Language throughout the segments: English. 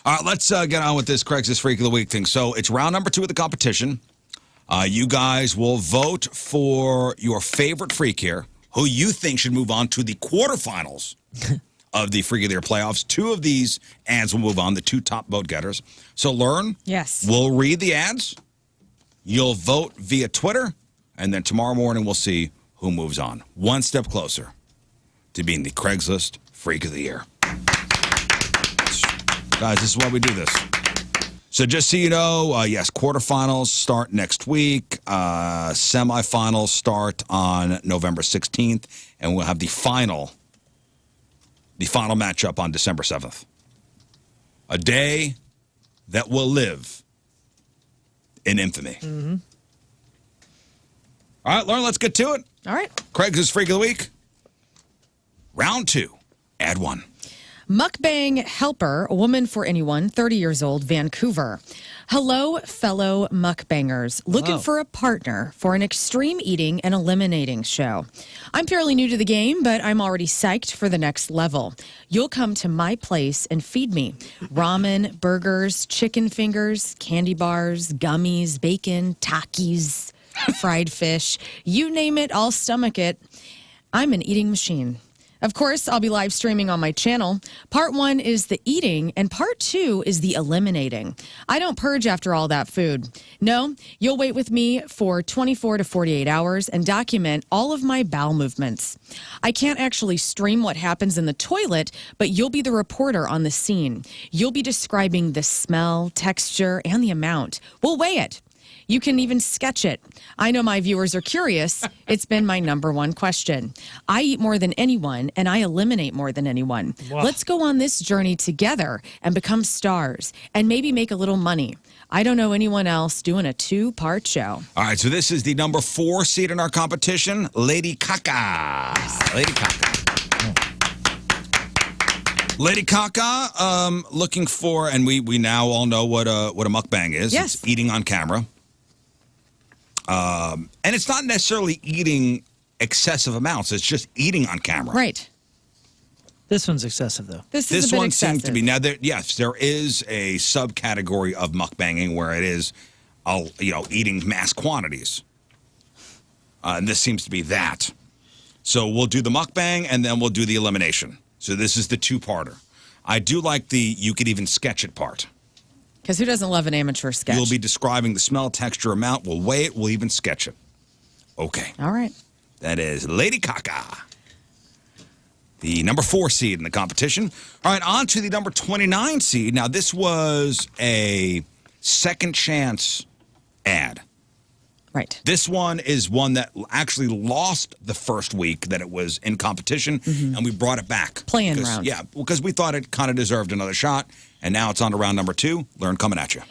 All right, let's get on with this Craigslist Freak of the Week thing. So it's round number 2 of the competition. You guys will vote for your favorite freak here, who you think should move on to the quarterfinals of the Freak of the Year playoffs. 2 of these ads will move on, the 2 top vote getters. So Learn. Yes. We'll read the ads. You'll vote via Twitter. And then tomorrow morning, we'll see who moves on. One step closer to being the Craigslist Freak of the Year. Guys, this is why we do this. So just so you know, yes, quarterfinals start next week. Semifinals start on November 16th. And we'll have the final matchup on December 7th. A day that will live in infamy. Mm-hmm. All right, Lauren, let's get to it. All right. Craigslist Freak of the Week. Round 2, ad 1. Mukbang helper, a woman for anyone, 30 years old, Vancouver. Hello, fellow mukbangers. Looking for a partner for an extreme eating and eliminating show. I'm fairly new to the game, but I'm already psyched for the next level. You'll come to my place and feed me. Ramen, burgers, chicken fingers, candy bars, gummies, bacon, Takis, fried fish. You name it, I'll stomach it. I'm an eating machine. Of course, I'll be live streaming on my channel. Part 1 is the eating, and Part 2 is the eliminating. I don't purge after all that food. No, you'll wait with me for 24 to 48 hours and document all of my bowel movements. I can't actually stream what happens in the toilet, but you'll be the reporter on the scene. You'll be describing the smell, texture, and the amount. We'll weigh it. You can even sketch it. I know my viewers are curious. It's been my number 1 question. I eat more than anyone, and I eliminate more than anyone. Wow. Let's go on this journey together and become stars and maybe make a little money. I don't know anyone else doing a 2-part show. All right, so this is the number 4 seed in our competition, Lady Kaka. Yes. Lady Kaka. Lady Kaka, looking for, and we now all know what a mukbang is. Yes. It's eating on camera. And it's not necessarily eating excessive amounts. It's just eating on camera. Right. This one's excessive, though. This one seems to be. Now, yes, there is a subcategory of mukbanging where it is, eating mass quantities. And this seems to be that. So we'll do the mukbang, and then we'll do the elimination. So this is the 2-parter. I do like the you could even sketch it part. Because who doesn't love an amateur sketch? You'll be describing the smell, texture, amount. We'll weigh it. We'll even sketch it. Okay. All right. That is Lady Kaka, the number 4 seed in the competition. All right, on to the number 29 seed. Now, this was a second chance ad. Right. This one is one that actually lost the first week that it was in competition, and we brought it back. Playing round. Yeah, because we thought it kind of deserved another shot, and now it's on to round number 2. Learn coming at you.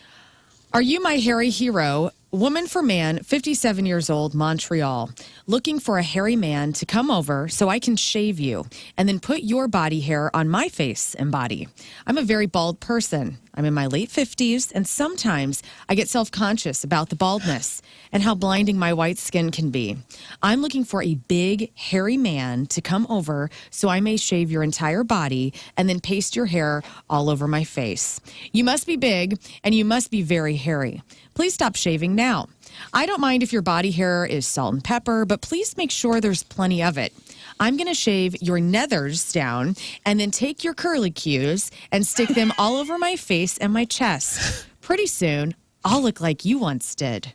Are you my hairy hero? Woman for man, 57 years old, Montreal. Looking for a hairy man to come over so I can shave you and then put your body hair on my face and body. I'm a very bald person. I'm in my late 50s, and sometimes I get self-conscious about the baldness and how blinding my white skin can be. I'm looking for a big, hairy man to come over so I may shave your entire body and then paste your hair all over my face. You must be big, and you must be very hairy. Please stop shaving now. I don't mind if your body hair is salt and pepper, but please make sure there's plenty of it. I'm going to shave your nethers down and then take your curly cues and stick them all over my face and my chest. Pretty soon, I'll look like you once did.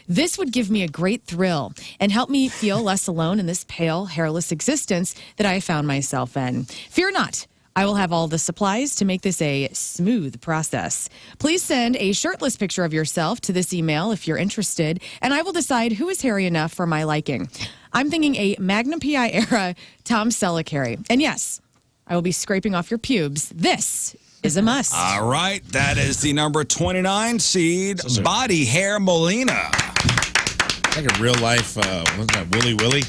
This would give me a great thrill and help me feel less alone in this pale, hairless existence that I found myself in. Fear not. I will have all the supplies to make this a smooth process. Please send a shirtless picture of yourself to this email if you're interested, and I will decide who is hairy enough for my liking. I'm thinking a Magnum PI era Tom Selleck hairy. And yes, I will be scraping off your pubes. This is a must. All right, that is the number 29 seed, Body Hair Molina. Like a real life, what's that, Willy Willy?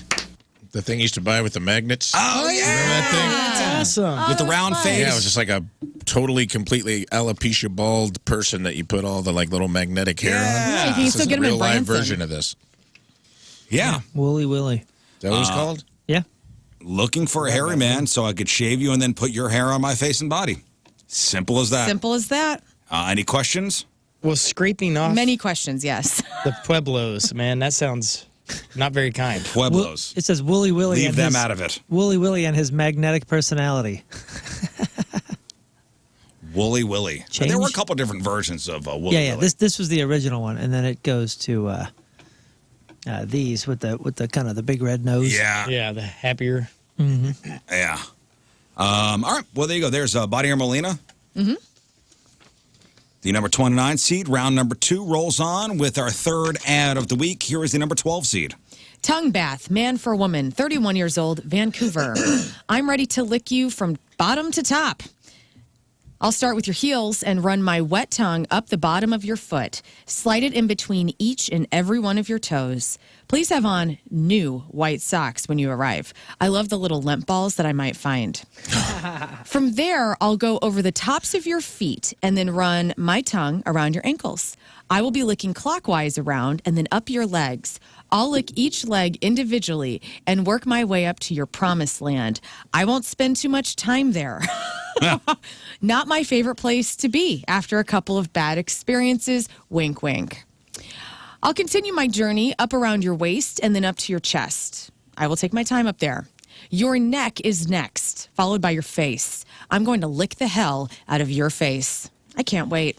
The thing you used to buy with the magnets. Oh, yeah. Remember that thing? That's awesome. With the round face. Yeah, it was just like a totally, completely alopecia bald person that you put all the like little magnetic hair on. Yeah, you can still get them in real live Branson. version of this. Yeah. Wooly Willy. Is that what it's called? Yeah. Looking for a hairy man so I could shave you and then put your hair on my face and body. Simple as that. Simple as that. Any questions? Well, scraping off Many questions, yes. the Pueblos, man, that sounds not very kind. Pueblos. It says Wooly Willy. Leave and them his, out of it. Wooly Willy and his magnetic personality. Woolly Willy. Change? There were a couple different versions of Woolly Yeah. Willy. This was the original one, and then it goes to these with the kind of the big red nose. Yeah. Yeah, the happier. Yeah. All right. Well, there you go. There's Body Molina. Mm-hmm. The number 29 seed. Round number 2 rolls on with our third ad of the week. Here is the number 12 seed. Tongue bath, man for woman, 31 years old, Vancouver. I'm ready to lick you from bottom to top. I'll start with your heels and run my wet tongue up the bottom of your foot. Slide it in between each and every one of your toes. Please have on new white socks when you arrive. I love the little lint balls that I might find. From there, I'll go over the tops of your feet and then run my tongue around your ankles. I will be licking clockwise around and then up your legs. I'll lick each leg individually and work my way up to your promised land. I won't spend too much time there. Not my favorite place to be after a couple of bad experiences. Wink, wink. I'll continue my journey up around your waist and then up to your chest. I will take my time up there. Your neck is next, followed by your face. I'm going to lick the hell out of your face. I can't wait.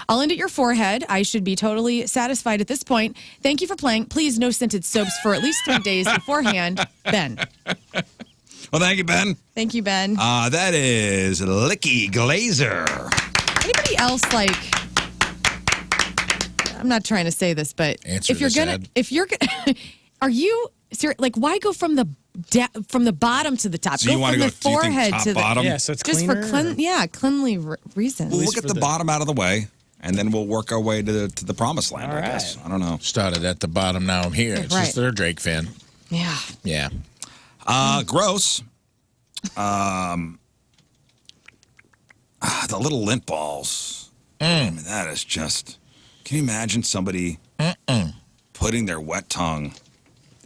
I'll end at your forehead. I should be totally satisfied at this point. Thank you for playing. Please, no scented soaps for at least 3 days beforehand. Ben. Well, thank you, Ben. Thank you, Ben. That is Licky Glazer. Anybody else like? I'm not trying to say this, but Answer if you're this gonna, ad. if you're gonna, are you like? Why go from the bottom to the top? So you go wanna from go, the do you think forehead top, to the bottom? Yeah, so it's just cleaner. for cleanly reasons. We'll get the bottom out of the way, and then we'll work our way to the promised land, All I guess. right. I don't know. Started at the bottom, now I'm here. It's Right. just they're a Drake fan. Yeah. Yeah. Gross. The little lint balls. I mean, that is just. Can you imagine somebody putting their wet tongue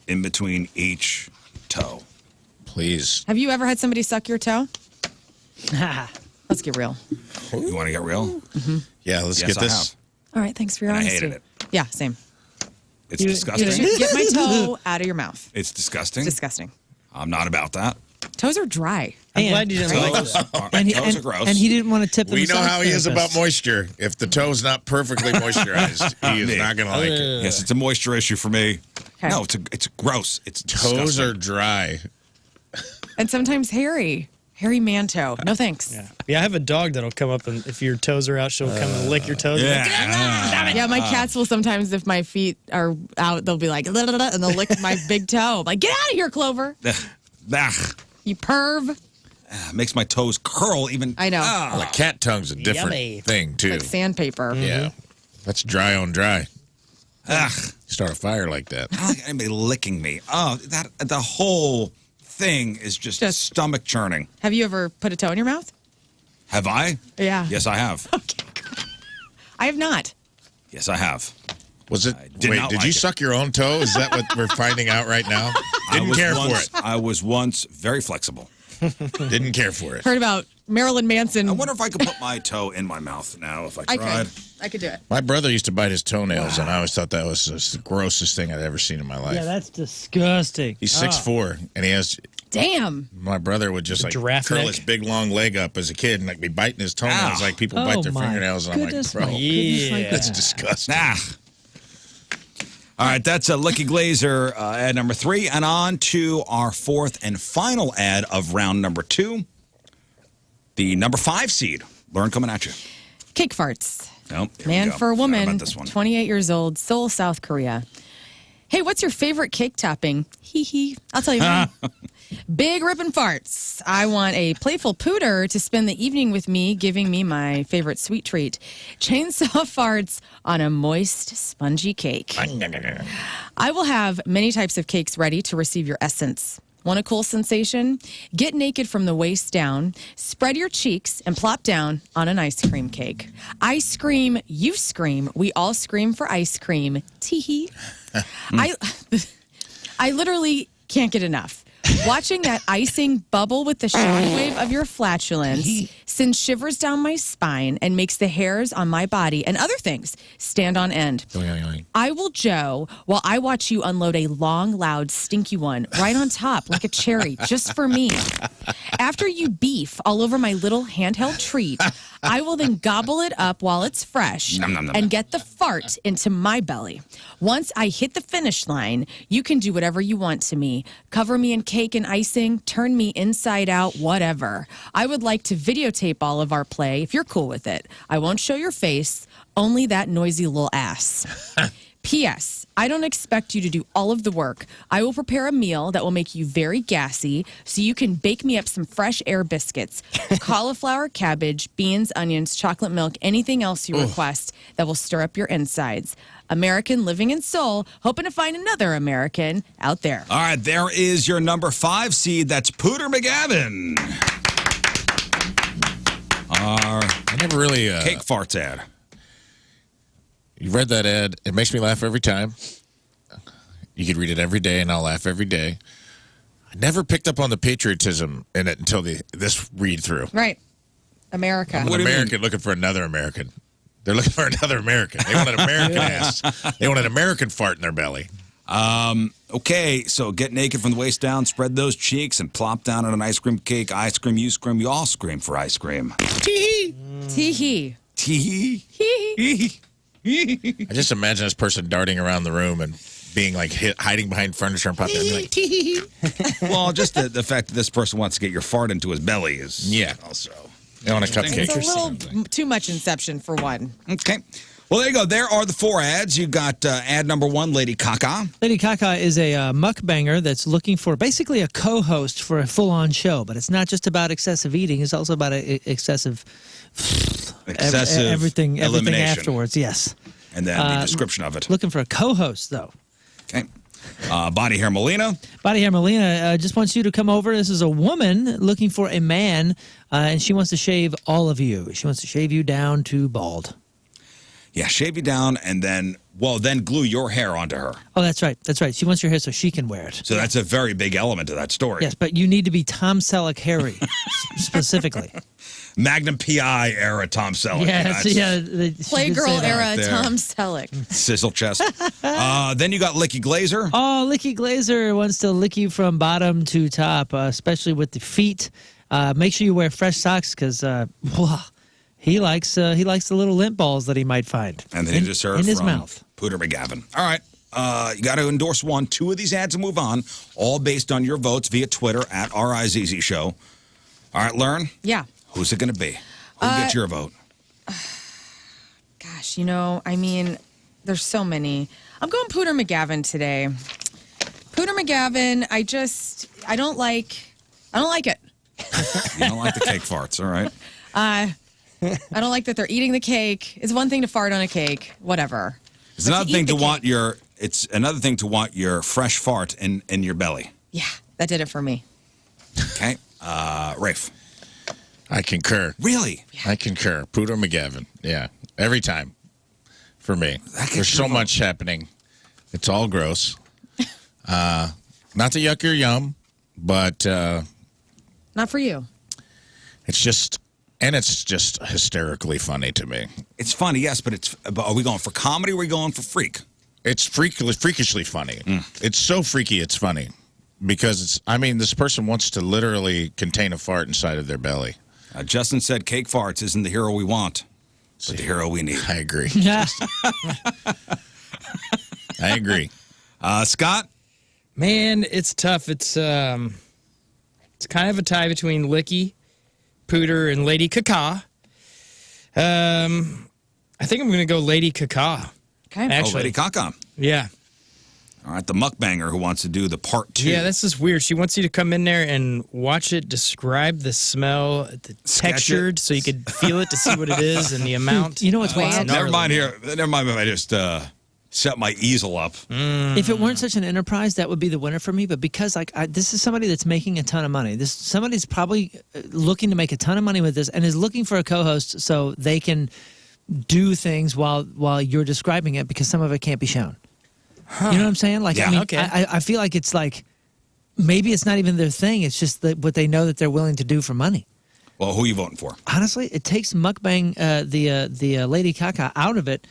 in between each toe? Please. Have you ever had somebody suck your toe? Let's get real. You want to get real? Yeah, let's Yes, get I this. have. All right. Thanks for your And I honesty. hated it. Yeah. Same. It's You- disgusting. You should get my toe out of your mouth. It's disgusting. Disgusting. I'm not about that. Toes are dry. I'm And- glad you didn't like Toes, it. toes are gross. And he didn't want to tip We him know the how he is about therapist. moisture. If the toe's not perfectly moisturized, he is not going to like it. Yes, it's a moisture issue for me. Okay. No, it's gross. It's Toes disgusting. are dry. And sometimes hairy. Hairy man toe. No thanks. Yeah, I have a dog that'll come up and if your toes are out, she'll come and lick your toes. Yeah. Yeah, my cats will sometimes, if my feet are out, they'll be like, "La, la, la," and they'll lick my big toe. I'm like, get out of here, Clover. Ugh. You perv. Makes my toes curl even. I know. Ah. Well, a cat tongue's a different Yummy. thing, too. Like sandpaper. Yeah. That's dry on dry. Ugh. Start a fire like that. I don't like anybody licking me. Oh, the whole thing is just stomach churning. Have you ever put a toe in your mouth? Have I? Yeah. Yes, I have. I have not. Yes, I have. Was it? did Wait, not did like you it. suck your own toe? Is that what we're finding out right now? I Didn't was care for once- it. I was once very flexible. Didn't care for it. Heard about Marilyn Manson. I wonder if I could put my toe in my mouth now if I tried. I could do it. My brother used to bite his toenails, and I always thought that was just the grossest thing I'd ever seen in my life. Yeah, that's disgusting. He's 6'4", and he has. Damn. My brother would just like giraffe curl neck? his big long leg up as a kid and like be biting his toenails Ow. like people bite their my fingernails, and I'm like, goodness, bro, my goodness, my Yeah. that's goodness. disgusting. Nah. All right, that's a Licky Glazer ad number 3. And on to our fourth and final ad of round number 2. The number 5 seed. Lauren coming at you. Cake farts. Nope. here we Man go. for a Forgot woman, about this one. 28 years old, Seoul, South Korea. Hey, what's your favorite cake topping? Hee hee. I'll tell you mine. Big rippin' farts. I want a playful pooter to spend the evening with me, giving me my favorite sweet treat. Chainsaw farts on a moist, spongy cake. I will have many types of cakes ready to receive your essence. Want a cool sensation? Get naked from the waist down, spread your cheeks, and plop down on an ice cream cake. I scream, you scream, we all scream for ice cream. Tee-hee. I literally can't get enough. Watching that icing bubble with the shockwave of your flatulence, sends shivers down my spine, and makes the hairs on my body and other things stand on end. I will Joe while I watch you unload a long, loud, stinky one right on top like a cherry just for me. After you beef all over my little handheld treat, I will then gobble it up while it's fresh and get the fart into my belly. Once I hit the finish line, you can do whatever you want to me. Cover me in cake and icing, turn me inside out, whatever. I would like to videotape all of our play if you're cool with it. I won't show your face, only that noisy little ass. P.S. I don't expect you to do all of the work. I will prepare a meal that will make you very gassy so you can bake me up some fresh air biscuits, cauliflower, cabbage, beans, onions, chocolate milk, anything else you request that will stir up your insides. American living in Seoul, hoping to find another American out there. All right, there is your number 5 seed. That's Pooter McGavin. Our I never really. cake farts ad. You read that ad. It makes me laugh every time. You could read it every day, and I'll laugh every day. I never picked up on the patriotism in it until this read through. Right. America. I'm What an do you American looking for another American. They're looking for another American. They want an American ass. They want an American fart in their belly. Okay, so get naked from the waist down, spread those cheeks, and plop down on an ice cream cake. Ice cream, you scream, you all scream for ice cream. Tee-hee. Tee-hee. I just imagine this person darting around the room and being like hiding behind furniture and popping out and be like, tee. Well, just the fact that this person wants to get your fart into his belly is also. They want a cupcake. It's a little too much inception for one. Okay. Well, there you go. There are the 4 ads. You got ad number 1, Lady Kaka. Lady Kaka is a mukbanger that's looking for basically a co-host for a full-on show, but it's not just about excessive eating. It's also about excessive everything elimination. afterwards. Yes. And then the description of it. Looking for a co-host, though. Okay. Body Hair Melina. Body Hair Melina just wants you to come over. This is a woman looking for a man, and she wants to shave all of you. She wants to shave you down to bald. Yeah, shave you down and then glue your hair onto her. Oh, that's right. That's right. She wants your hair so she can wear it. So that's a very big element of that story. Yes, but you need to be Tom Selleck hairy, specifically. Magnum PI era Tom Selleck. Yes, yeah. Playgirl era right there. Tom Selleck. Sizzle chest. Then you got Licky Glazer. Oh, Licky Glazer wants to lick you from bottom to top, especially with the feet. Make sure you wear fresh socks because he likes the little lint balls that he might find. And then you just heard in his from mouth. Pooter McGavin. All right. You got to endorse 1. 2 of these ads and move on, all based on your votes via Twitter at RIZZ Show. All right, Learn. Yeah. Who's it going to be? Who gets your vote? Gosh, there's so many. I'm going Pooter McGavin today. Pooter McGavin, I don't like it. You don't like the cake farts, all right? I don't like that they're eating the cake. It's one thing to fart on a cake, whatever. It's another thing to want your fresh fart in your belly. Yeah, that did it for me. Okay. Rafe. I concur. Really? I concur. Pooter McGavin. Yeah. Every time. For me. There's so much happening. It's all gross. Not to yuck your yum, but Not for you. it's just hysterically funny to me. It's funny, yes, but are we going for comedy or are we going for freak? It's freakishly funny. It's so freaky it's funny. Because this person wants to literally contain a fart inside of their belly. Justin said cake farts isn't the hero we want, but the hero we need. I agree. Yeah. I agree. Scott? Man, it's tough. It's kind of a tie between Licky, Pooter, and Lady Kaka. I think I'm going to go Lady Kaka. Okay. Actually, Lady Kaka. Yeah. All right, the mukbanger who wants to do the part 2. Yeah, that's just weird. She wants you to come in there and watch it, describe the smell, the textured, so you could feel it to see what it is and the amount. You know what's Wait. wild? Never mind here. Never mind if I just set my easel up. If it weren't such an enterprise, that would be the winner for me. But because this is somebody that's making a ton of money. Somebody's probably looking to make a ton of money with this and is looking for a co-host so they can do things while you're describing it because some of it can't be shown. You know what I'm saying? Like, Yeah. I mean, Okay. I feel like it's like maybe it's not even their thing. It's just what they know that they're willing to do for money. Well, who are you voting for? Honestly, it takes Mukbang, the Lady Caca out of it,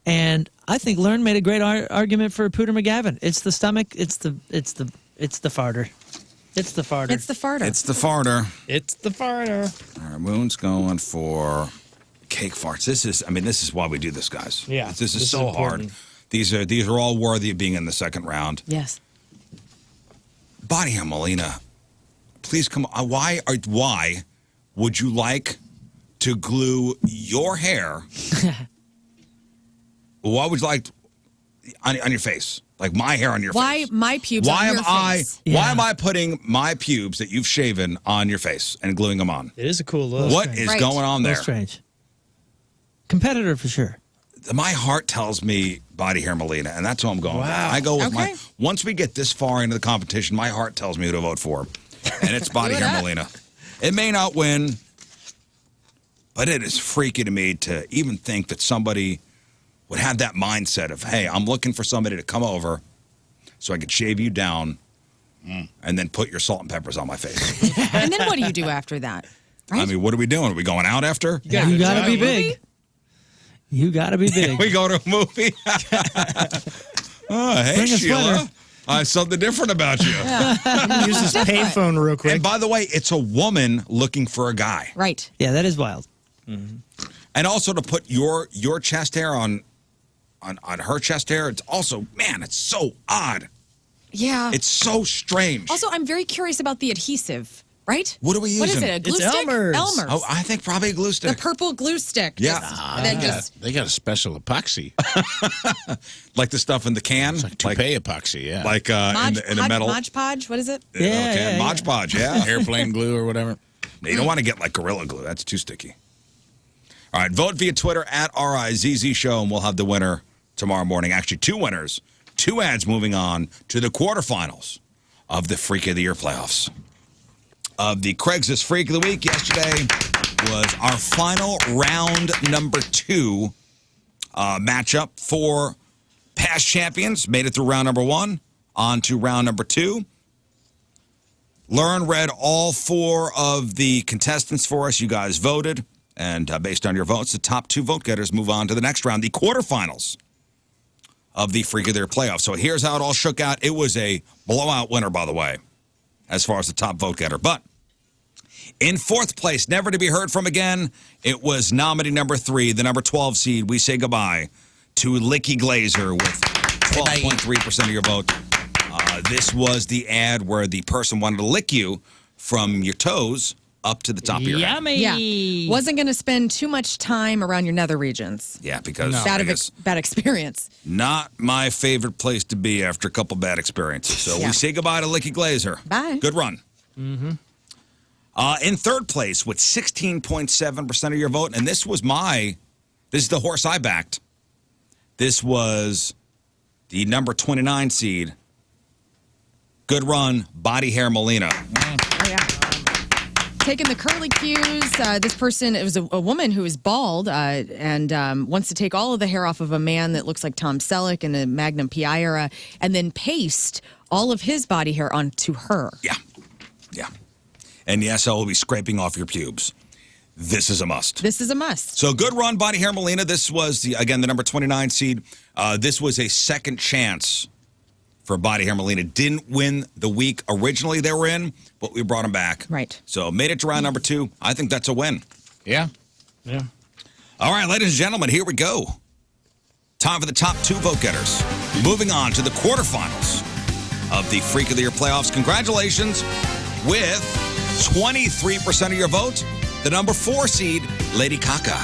and I think Learn made a great argument for Pooter McGavin. It's the stomach. It's the farter. It's the farter. It's the farter. It's the farter. It's the farter. All right, Moon's going for cake farts. This is why we do this, guys. Yeah, This this is is so important. hard. These are all worthy of being in the second round. Yes. Body hair, Melina. Please come on. Why would you like to glue your hair? Why would you like on your face? Like my hair on your Why face? my pubes Why on am your face? Why am I putting my pubes that you've shaven on your face and gluing them on? It is a cool look. What is Right. going on A there? little strange. Competitor for sure. My heart tells me body hair, Melina, and that's who I'm going with. Wow. I go with Okay. once we get this far into the competition, my heart tells me who to vote for. And it's body Do it hair, up. Melina. It may not win, but it is freaky to me to even think that somebody would have that mindset of, hey, I'm looking for somebody to come over so I could shave you down and then put your salt and peppers on my face. And then what do you do after that? Right? I mean, what are we doing? Are we going out after? Yeah, you gotta be Movie? big. You gotta be big. We go to a movie. Oh, hey, Bring a Sheila. sweater. I have something different about you. Use this payphone real quick. And by the way, it's a woman looking for a guy. Right. Yeah, that is wild. And also to put your chest hair on her chest hair, it's also, man, it's so odd. Yeah. It's so strange. Also, I'm very curious about the adhesive, right? What are we What is using? it? A glue It's stick? Elmer's. Elmer's. Oh, I think probably a glue the stick. purple glue stick. Yeah. That just They got a special epoxy. Like the stuff in the can. It's like toupee epoxy, yeah. Like Mod in the metal. Mod Podge. What is it? Yeah, yeah, Mod yeah. Podge, yeah. Airplane glue or whatever. You don't want to get like Gorilla Glue. That's too sticky. All right, vote via Twitter at RIZZ Show, and we'll have the winner tomorrow morning. Actually, two winners, two ads moving on to the quarterfinals of the Freak of the Year playoffs. Of the Craigslist Freak of the Week, yesterday was our final round number 2 matchup for past champions. Made it through round number 1, on to round number 2. Learn read all 4 of the contestants for us. You guys voted, and based on your votes, the top 2 vote getters move on to the next round, the quarterfinals of the Freak of the Year playoffs. So here's how it all shook out. It was a blowout winner, by the way, as far as the top vote getter. But in 4th place, never to be heard from again, it was nominee number 3, the number 12 seed. We say goodbye to Licky Glazer with 12.3% of your vote. This was the ad where the person wanted to lick you from your toes up to the top of your head. Yummy. Yeah. Wasn't going to spend too much time around your nether regions. Yeah, because Bad, I guess bad experience. not my favorite place to be after a couple bad experiences. So Yeah. we say goodbye to Licky Glazer. Bye. Good run. Mm-hmm. In 3rd place with 16.7% of your vote, and this is the horse I backed. This was the number 29 seed. Good run, Body Hair Melina. Oh, yeah. Taking the curly cues. This person, it was a woman who is bald and wants to take all of the hair off of a man that looks like Tom Selleck in the Magnum PI era and then paste all of his body hair onto her. Yeah. Yeah. And yes, I will be scraping off your pubes. This is a must. This is a must. So good run, Body Hair Melina. This was, again, the number 29 seed. This was a second chance for Body Hair Melina. Didn't win the week originally they were in, but we brought them back. Right. So made it to round number 2. I think that's a win. Yeah. Yeah. All right, ladies and gentlemen, here we go. Time for the top 2 vote getters. Moving on to the quarterfinals of the Freak of the Year playoffs. Congratulations with 23% of your vote. The number 4 seed, Lady Caca.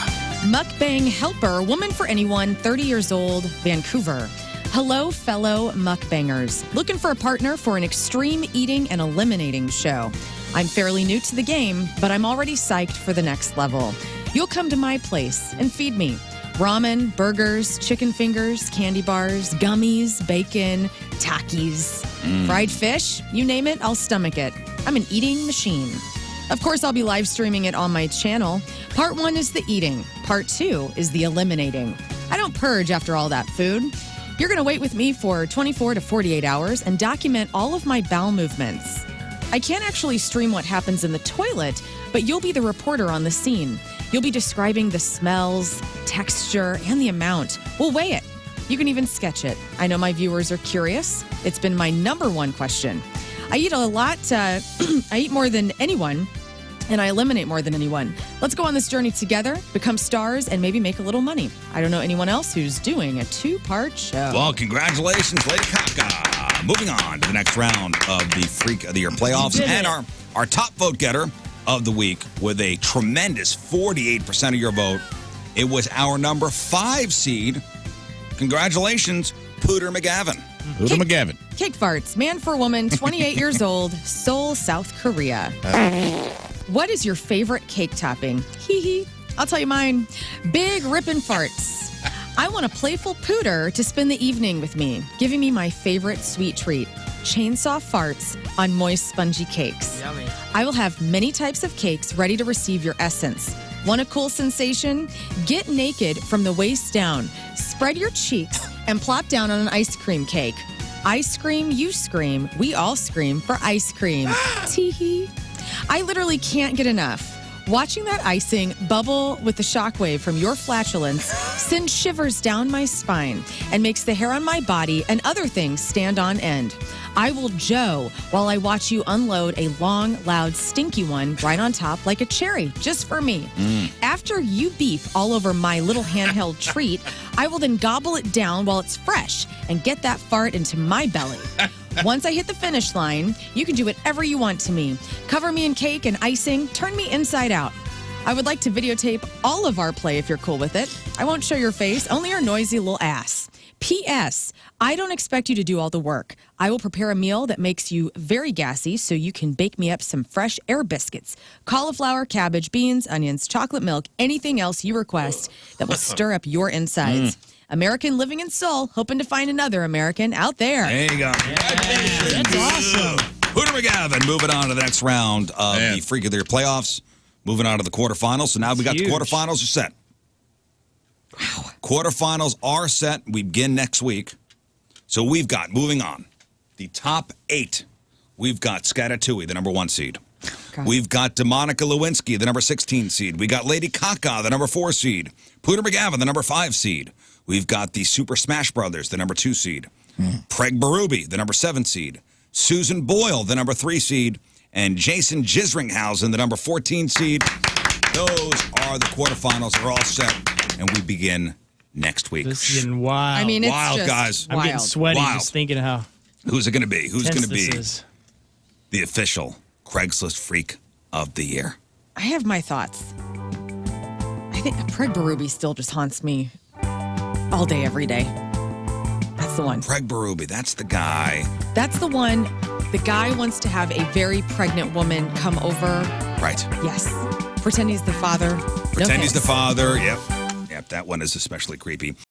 Mukbang helper, woman for anyone, 30 years old, Vancouver. Hello, fellow mukbangers. Looking for a partner for an extreme eating and eliminating show. I'm fairly new to the game, but I'm already psyched for the next level. You'll come to my place and feed me. Ramen, burgers, chicken fingers, candy bars, gummies, bacon, Takis, fried fish, you name it, I'll stomach it. I'm an eating machine. Of course, I'll be live streaming it on my channel. Part 1 is the eating. Part 2 is the eliminating. I don't purge after all that food. You're going to wait with me for 24 to 48 hours and document all of my bowel movements. I can't actually stream what happens in the toilet, but you'll be the reporter on the scene. You'll be describing the smells, texture, and the amount. We'll weigh it. You can even sketch it. I know my viewers are curious. It's been my number one question. I eat a lot. I eat more than anyone, and I eliminate more than anyone. Let's go on this journey together, become stars, and maybe make a little money. I don't know anyone else who's doing a two-part show. Well, congratulations, Lady Kaka. Moving on to the next round of the Freak of the Year playoffs. And our top vote getter of the week with a tremendous 48% of your vote. It was our number 5 seed. Congratulations, Pooter McGavin. Pooter McGavin. Cake farts, man for woman, 28 years old, Seoul, South Korea. What is your favorite cake topping? Hee hee. I'll tell you mine. Big rippin' farts. I want a playful pooter to spend the evening with me, giving me my favorite sweet treat, chainsaw farts on moist, spongy cakes. Yummy. I will have many types of cakes ready to receive your essence. Want a cool sensation? Get naked from the waist down. Spread your cheeks and plop down on an ice cream cake. I scream, you scream, we all scream for ice cream. Tee-hee. I literally can't get enough. Watching that icing bubble with the shockwave from your flatulence sends shivers down my spine and makes the hair on my body and other things stand on end. I will Joe while I watch you unload a long, loud, stinky one right on top like a cherry, just for me. After you beep all over my little handheld treat, I will then gobble it down while it's fresh and get that fart into my belly. Once I hit the finish line, you can do whatever you want to me. Cover me in cake and icing, turn me inside out. I would like to videotape all of our play if you're cool with it. I won't show your face, only your noisy little ass. P.S. I don't expect you to do all the work. I will prepare a meal that makes you very gassy so you can bake me up some fresh air biscuits, cauliflower, cabbage, beans, onions, chocolate milk, anything else you request that will stir up your insides. American living in Seoul, hoping to find another American out there. There you go. Congratulations. That's awesome. Pooter McGavin moving on to the next round of the Freak of the Year playoffs. Moving on to the quarterfinals. So now we got the quarterfinals are set. Wow. Quarterfinals are set. We begin next week. So we've got, moving on, the top 8. We've got Scatatui, the number 1 seed. God. We've got DeMonica Lewinsky, the number 16 seed. We got Lady Kaka, the number 4 seed. Pooter McGavin, the number 5 seed. We've got the Super Smash Brothers, the number 2 seed. Craig Berube, the number 7 seed. Susan Boyle, the number 3 seed. And Jason Jisringhausen, the number 14 seed. Those are the quarterfinals. They're all set, and we begin next week. This is getting wild. I mean, it's Wild, just guys. I'm getting wild. sweaty Wild. just thinking how Who's it going to be? Who's going tense to be this is. the official Craigslist Freak of the Year? I have my thoughts. I think Craig Berube still just haunts me all day, every day. That's the one. Craig Berube, that's the guy. That's the one. The guy wants to have a very pregnant woman come over. Right. Yes. Pretend he's the father. Pretend he's the father. Yep. Yep, that one is especially creepy.